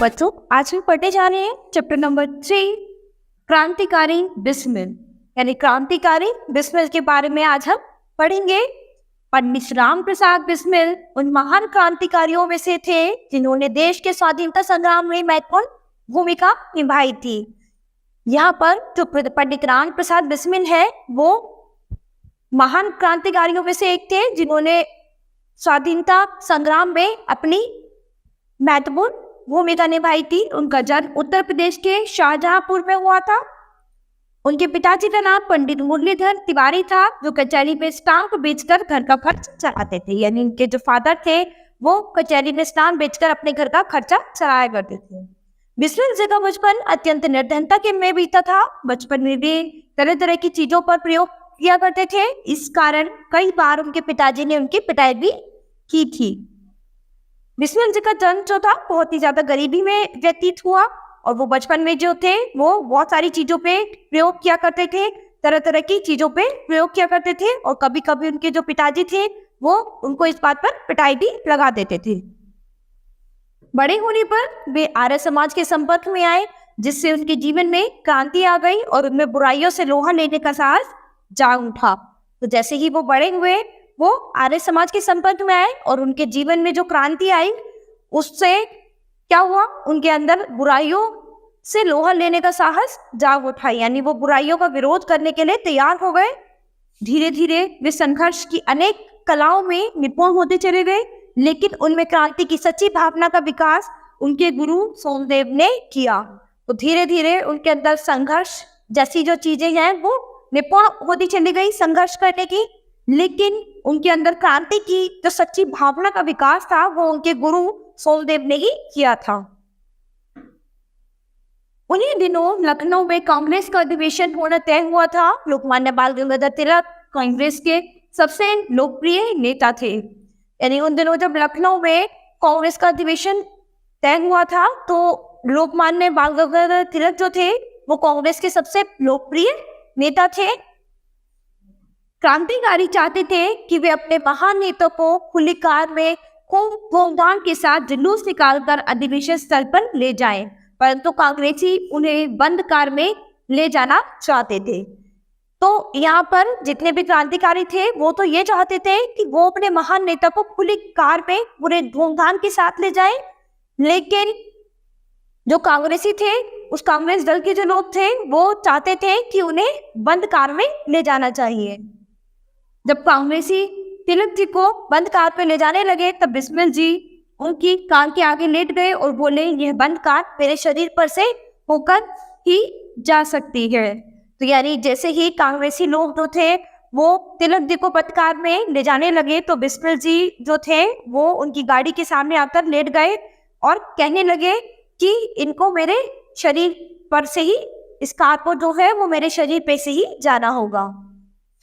बच्चों, आज हम पढ़ने जा रहे हैं चैप्टर नंबर 3 क्रांतिकारी बिस्मिल। यानी क्रांतिकारी बिस्मिल के बारे में आज हम पढ़ेंगे। पंडित राम प्रसाद बिस्मिल उन महान क्रांतिकारियों में से थे जिन्होंने देश के स्वाधीनता संग्राम में महत्वपूर्ण भूमिका निभाई थी। यहाँ पर जो पंडित राम प्रसाद बिस्मिल है वो महान क्रांतिकारियों में से एक थे जिन्होंने स्वाधीनता संग्राम में अपनी महत्वपूर्ण भूमिका निभाई थी। उनका जन्म उत्तर प्रदेश के शाहजहांपुर में हुआ था। उनके पिताजी का नाम पंडित मुरलीधर तिवारी था, जो कचहरी में स्टाम्प बेचकर घर का खर्च चलाते थे। यानी उनके जो फादर थे वो कचहरी में स्टाम्प बेचकर अपने घर का खर्चा चलाया करते थे। बिस्मिल जी का बचपन अत्यंत निर्धनता के में बीता था। बचपन में भी तरह तरह की चीजों पर प्रयोग किया करते थे। इस कारण कई बार उनके पिताजी ने उनकी पिटाई भी की थी। बिस्मिल जी का जन्म जो था बहुत ही ज्यादा गरीबी में व्यतीत हुआ और वो बचपन में जो थे वो बहुत सारी चीजों पे प्रयोग किया करते थे, तरह तरह की चीजों पे प्रयोग किया करते थे और कभी कभी उनके जो पिताजी थे वो उनको इस बात पर पिटाई भी लगा देते थे। बड़े होने पर वे आर्य समाज के संपर्क में आए, जिससे उनके जीवन में क्रांति आ गई और उनमें बुराइयों से लोहा लेने का साहस जाग उठा। तो जैसे ही वो बड़े हुए वो आर्य समाज के संपर्क में आए और उनके जीवन में जो क्रांति आई उससे क्या हुआ, उनके अंदर बुराइयों से लोहा लेने का साहस जाग उठा। यानी वो बुराइयों का विरोध करने के लिए तैयार हो गए। धीरे धीरे वे संघर्ष की अनेक कलाओं में निपुण होते चले गए, लेकिन उनमें क्रांति की सच्ची भावना का विकास उनके गुरु सोमदेव ने किया। तो धीरे धीरे उनके अंदर संघर्ष जैसी जो चीजें हैं वो निपुण होती चली गई संघर्ष करने की, लेकिन उनके अंदर क्रांति की जो सच्ची भावना का विकास था वो उनके गुरु सोमदेव ने ही किया था। उन्हीं दिनों लखनऊ में कांग्रेस का अधिवेशन होना तय हुआ था। लोकमान्य बाल गंगाधर तिलक कांग्रेस के सबसे लोकप्रिय नेता थे। यानी उन दिनों जब लखनऊ में कांग्रेस का अधिवेशन तय हुआ था तो लोकमान्य बाल गंगाधर तिलक जो थे वो कांग्रेस के सबसे लोकप्रिय नेता थे। क्रांतिकारी चाहते थे कि वे अपने महान नेता को खुली कार में खूब धूमधाम के साथ जुलूस निकालकर अधिवेशन स्थल पर ले जाएं, परंतु कांग्रेसी उन्हें बंद कार में ले जाना चाहते थे। तो यहाँ पर जितने भी क्रांतिकारी थे वो तो ये चाहते थे कि वो अपने महान नेता को खुली कार में पूरे धूमधाम के साथ ले जाएं, लेकिन जो कांग्रेसी थे उस कांग्रेस दल के जो लोग थे वो चाहते थे कि उन्हें बंद कार में ले जाना चाहिए। जब कांग्रेसी तिलक जी को बंद कार पे ले जाने लगे तब बिस्मिल जी उनकी कार के आगे लेट गए और बोले, यह बंद कार मेरे शरीर पर से होकर ही जा सकती है। तो यानी जैसे ही कांग्रेसी लोग जो थे वो तिलक जी को बंद कार में ले जाने लगे तो बिस्मिल जी जो थे वो उनकी गाड़ी के सामने आकर लेट गए और कहने लगे कि इनको मेरे शरीर पर से ही, इस कार को जो है वो मेरे शरीर पे से ही जाना होगा।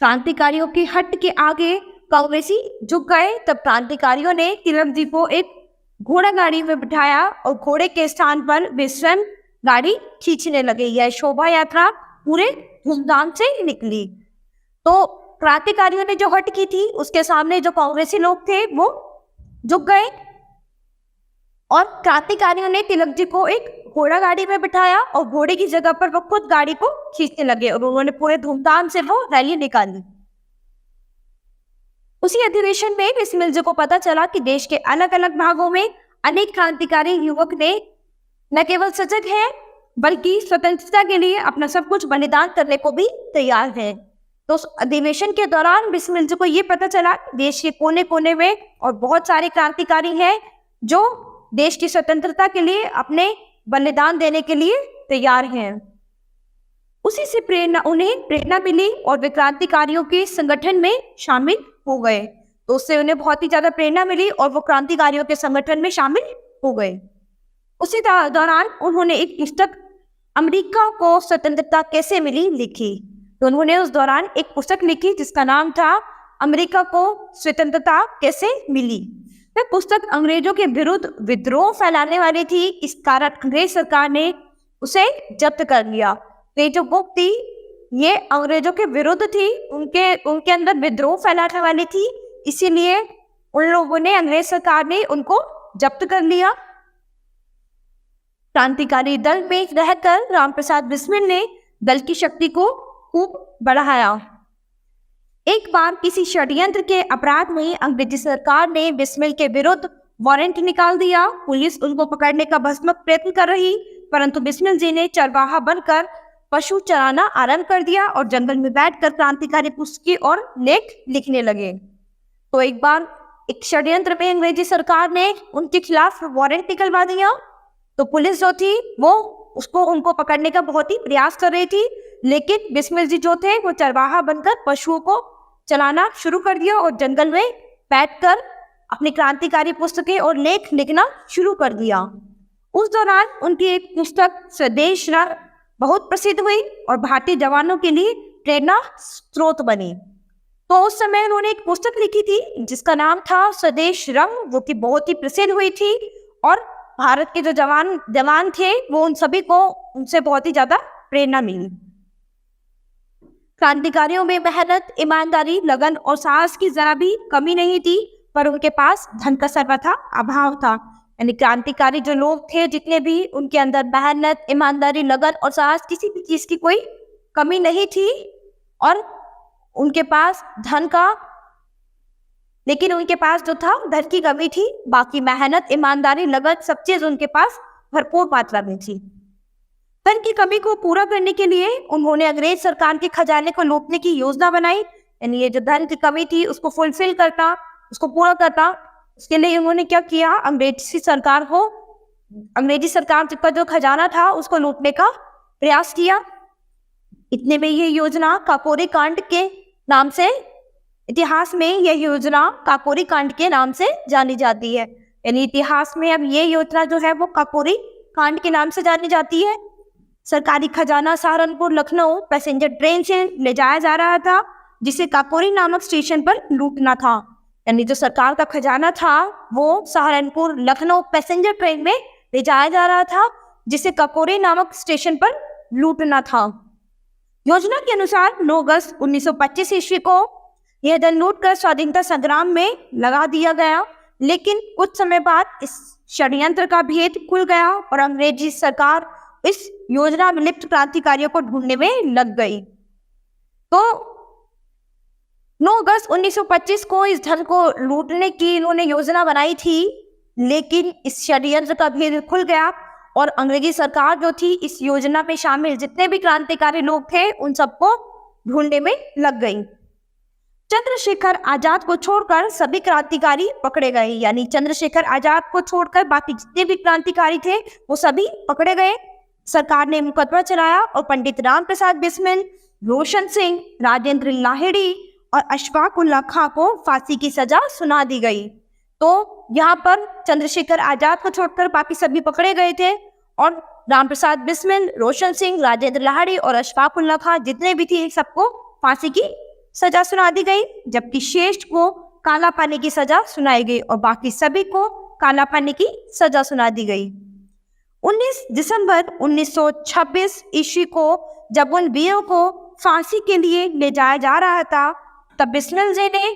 क्रांतिकारियों के हट के आगे कांग्रेसी झुक गए। तब क्रांतिकारियों ने तिलक जी को एक घोड़ा गाड़ी में बिठाया और घोड़े के स्थान पर वे स्वयं गाड़ी खींचने लगे। यह शोभा यात्रा पूरे धूमधाम से निकली। तो क्रांतिकारियों ने जो हट की थी उसके सामने जो कांग्रेसी लोग थे वो झुक गए और क्रांतिकारियों ने तिलक जी को एक घोड़ा गाड़ी में बिठाया और घोड़े की जगह पर वो खुद गाड़ी को खींचने लगे और उन्होंने पूरे धूमधाम से वो रैली निकाली। उसी अधिवेशन में बिस्मिल जी को पता चला कि देश के अलग अलग भागों में अनेक क्रांतिकारी युवक ने न केवल सजग हैं बल्कि स्वतंत्रता के लिए अपना सब कुछ बलिदान करने को भी तैयार हैं। तो उस अधिवेशन के दौरान बिस्मिल जी को ये पता चला कि देश के कोने कोने में और बहुत सारे क्रांतिकारी हैं जो देश की स्वतंत्रता के लिए अपने बलिदान देने के लिए तैयार हैं। उसी से उन्हें प्रेरणा मिली और वे क्रांतिकारियों के संगठन में शामिल हो गए। तो उससे उन्हें बहुत ही ज्यादा प्रेरणा मिली और वो क्रांतिकारियों के संगठन में शामिल हो गए। उसी दौरान उन्होंने एक पुस्तक अमेरिका को स्वतंत्रता कैसे मिली लिखी। तो उन्होंने उस दौरान एक पुस्तक लिखी जिसका नाम था अमेरिका को स्वतंत्रता कैसे मिली। वह पुस्तक अंग्रेजों के विरुद्ध विद्रोह फैलाने वाली थी, इस कारण अंग्रेज सरकार ने उसे जब्त कर लिया। तो ये जो बुक थी ये अंग्रेजों के विरुद्ध थी, उनके अंदर विद्रोह फैलाने वाली थी, इसीलिए उन लोगों ने, अंग्रेज सरकार ने उनको जब्त कर लिया। क्रांतिकारी दल में रहकर रामप्रसाद बिस्मिल ने दल की शक्ति को खूब बढ़ाया। एक बार किसी षड्यंत्र के अपराध में अंग्रेजी सरकार ने बिस्मिल के विरुद्ध वारंट निकाल दिया। पुलिस उनको पकड़ने का भस्मक प्रयत्न कर रही, परंतु बिस्मिल जी ने चरवाहा बनकर पशु चराना आरंभ कर दिया और जंगल में बैठकर क्रांतिकारी पुस्तकें और लेख लिखने लगे। तो एक बार एक षड्यंत्र में अंग्रेजी सरकार ने उनके खिलाफ वारंट निकलवा दिया। तो पुलिस जो थी वो उनको पकड़ने का बहुत ही प्रयास कर रही थी, लेकिन बिस्मिल जी जो थे वो चरवाहा बनकर पशुओं को चलाना शुरू कर दिया और जंगल में बैठकर अपनी क्रांतिकारी पुस्तकें और लेख लिखना शुरू कर दिया। उस दौरान उनकी एक पुस्तक स्वदेश रंग बहुत प्रसिद्ध हुई और भारतीय जवानों के लिए प्रेरणा स्रोत बनी। तो उस समय उन्होंने एक पुस्तक लिखी थी जिसका नाम था स्वदेश रंग, वो कि बहुत ही प्रसिद्ध हुई थी और भारत के जो जवान थे वो उन सभी को उनसे बहुत ही ज्यादा प्रेरणा मिली। क्रांतिकारियों में मेहनत, ईमानदारी, लगन और साहस की जरा भी कमी नहीं थी, पर उनके पास धन का सर्वथा अभाव था। यानी क्रांतिकारी जो लोग थे जितने भी, उनके अंदर मेहनत, ईमानदारी, लगन और साहस, किसी भी चीज की कोई कमी नहीं थी और उनके पास लेकिन उनके पास जो था धन की कमी थी। बाकी मेहनत, ईमानदारी, लगन सब चीज उनके पास भरपूर मात्रा में थी। धन की कमी को पूरा करने के लिए उन्होंने अंग्रेज सरकार के खजाने को लूटने की योजना बनाई। यानी ये जो धन की कमी थी उसको फुलफिल करना, उसको पूरा करना, उसके लिए उन्होंने क्या किया, अंग्रेजी सरकार का जो खजाना था उसको लूटने का प्रयास किया। इतने में ये योजना काकोरी कांड के नाम से इतिहास में यह योजना काकोरी कांड के नाम से जानी जाती है। यानी इतिहास में अब ये योजना जो है वो काकोरी कांड के नाम से जानी जाती है। सरकारी खजाना सहारनपुर लखनऊ पैसेंजर ट्रेन से ले जाया जा रहा था, जिसे काकोरी नामक स्टेशन पर लूटना था। यानी जो सरकार का खजाना था वो सहारनपुर लखनऊ पैसेंजर ट्रेन में ले जाया जा रहा था, जिसे काकोरी नामक स्टेशन पर लूटना था। योजना के अनुसार 9 अगस्त 1925 ईस्वी को यह धन लूट कर स्वाधीनता संग्राम में लगा दिया गया, लेकिन कुछ समय बाद इस षड्यंत्र का भेद खुल गया और अंग्रेजी सरकार इस योजना में लिप्त क्रांतिकारियों को ढूंढने में लग गई। तो 9 अगस्त 1925 को इस धन को लूटने की इन्होंने योजना बनाई थी, लेकिन इस षड्यंत्र का भेद खुल गया और अंग्रेजी सरकार जो थी इस योजना में शामिल जितने भी क्रांतिकारी लोग थे उन सबको ढूंढने में लग गई। चंद्रशेखर आजाद को छोड़कर सभी क्रांतिकारी पकड़े गए। यानी चंद्रशेखर आजाद को छोड़कर बाकी जितने भी क्रांतिकारी थे वो सभी पकड़े गए। सरकार ने मुकदमा चलाया और पंडित रामप्रसाद बिस्मिल, रोशन सिंह, राजेंद्र लाहिड़ी और अशफाक उल्लाह खां को फांसी की सजा सुना दी गई। तो यहाँ पर चंद्रशेखर आजाद को छोड़कर बाकी सभी पकड़े गए थे और रामप्रसाद बिस्मिल, रोशन सिंह, राजेंद्र लाहिड़ी और अशफाक उल्लाह खां जितने भी थे सबको फांसी की सजा सुना दी गई, जबकि शेष को काला पानी की सजा सुनाई गई और बाकी सभी को काला पानी की सजा सुना दी गई। 19 दिसंबर 1926 ईस्वी को जब उन वीरों को फांसी के लिए ले जाया जा रहा था, तब बिस्मिल जी ने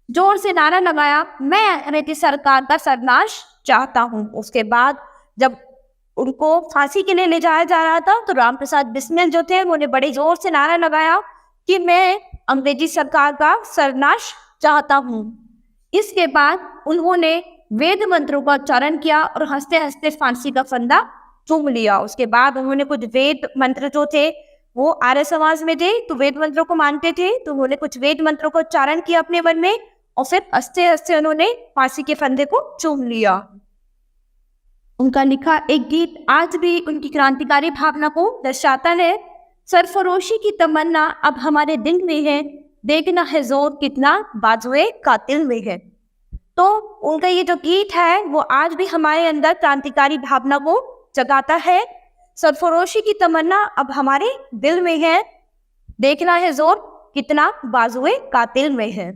जोर से नारा लगाया, मैं अंग्रेजी सरकार का सर्वनाश चाहता हूँ। उसके बाद जब उनको फांसी के लिए ले जाया जा रहा था तो रामप्रसाद बिस्मिल जो थे उन्होंने बड़े जोर से नारा लगाया कि मैं अंग्रेजी सरकार का सर्वनाश चाहता हूँ। इसके बाद उन्होंने वेद मंत्रों का उच्चारण किया और हंसते हंसते फांसी का फंदा चूम लिया। उसके बाद उन्होंने कुछ वेद मंत्र जो थे वो आर्य समाज में थे तो वेद मंत्रों को मानते थे, तो उन्होंने कुछ वेद मंत्रों का उच्चारण किया अपने मन में और फिर हंसते हंसते उन्होंने फांसी के फंदे को चूम लिया। उनका लिखा एक गीत आज भी उनकी क्रांतिकारी भावना को दर्शाता है। सरफरोशी की तमन्ना अब हमारे दिल में है, देखना है जोर कितना बाजुए कातिल में है। तो उनका ये जो गीत है वो आज भी हमारे अंदर क्रांतिकारी भावना को जगाता है। सरफरोशी की तमन्ना अब हमारे दिल में है, देखना है जोर कितना बाजुए कातिल में है।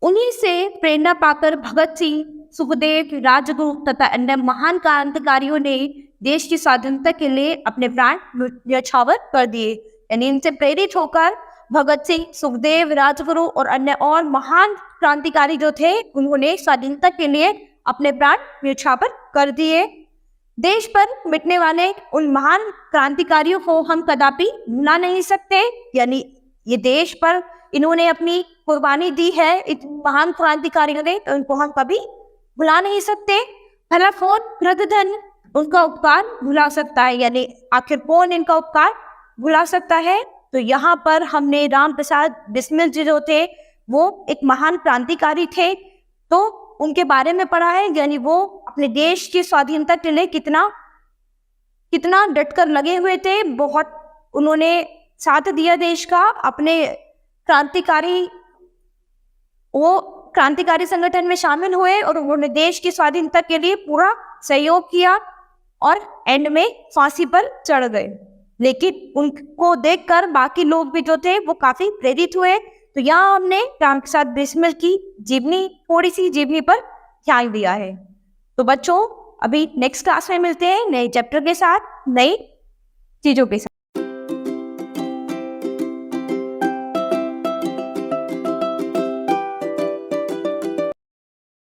उन्हीं से प्रेरणा पाकर भगत सिंह, सुखदेव, राजगुरु तथा अन्य महान क्रांतिकारियों ने देश की स्वाधीनता के लिए अपने प्राण न्यौछावर कर दिए। यानी इनसे प्रेरित होकर भगत सिंह, सुखदेव, राजगुरु और अन्य और महान क्रांतिकारी जो थे उन्होंने स्वाधीनता के लिए अपने प्राण न्यौछावर कर दिए। देश पर मिटने वाले उन महान क्रांतिकारियों को हम कदापि भुला नहीं सकते। यानी ये देश पर इन्होंने अपनी कुर्बानी दी है, इन महान क्रांतिकारियों ने, तो इनको हम कभी भुला नहीं सकते। भला कौन वृद्धधन उनका उपकार भुला सकता है, यानी आखिर कौन इनका उपकार भुला सकता है। तो यहाँ पर हमने राम प्रसाद बिस्मिल जी जो थे वो एक महान क्रांतिकारी थे, तो उनके बारे में पढ़ा है। यानी वो अपने देश की स्वाधीनता के लिए कितना कितना डटकर लगे हुए थे, बहुत उन्होंने साथ दिया देश का। अपने क्रांतिकारी संगठन में शामिल हुए और उन्होंने देश की स्वाधीनता के लिए पूरा सहयोग किया और एंड में फांसी पर चढ़ गए। लेकिन उनको देखकर बाकी लोग भी जो थे वो काफी प्रेरित हुए। तो यहाँ हमने राम प्रसाद बिस्मिल की जीवनी, थोड़ी सी जीवनी पर ध्यान दिया है। तो बच्चों, अभी नेक्स्ट क्लास में मिलते हैं नए चैप्टर के साथ, नई चीजों के साथ।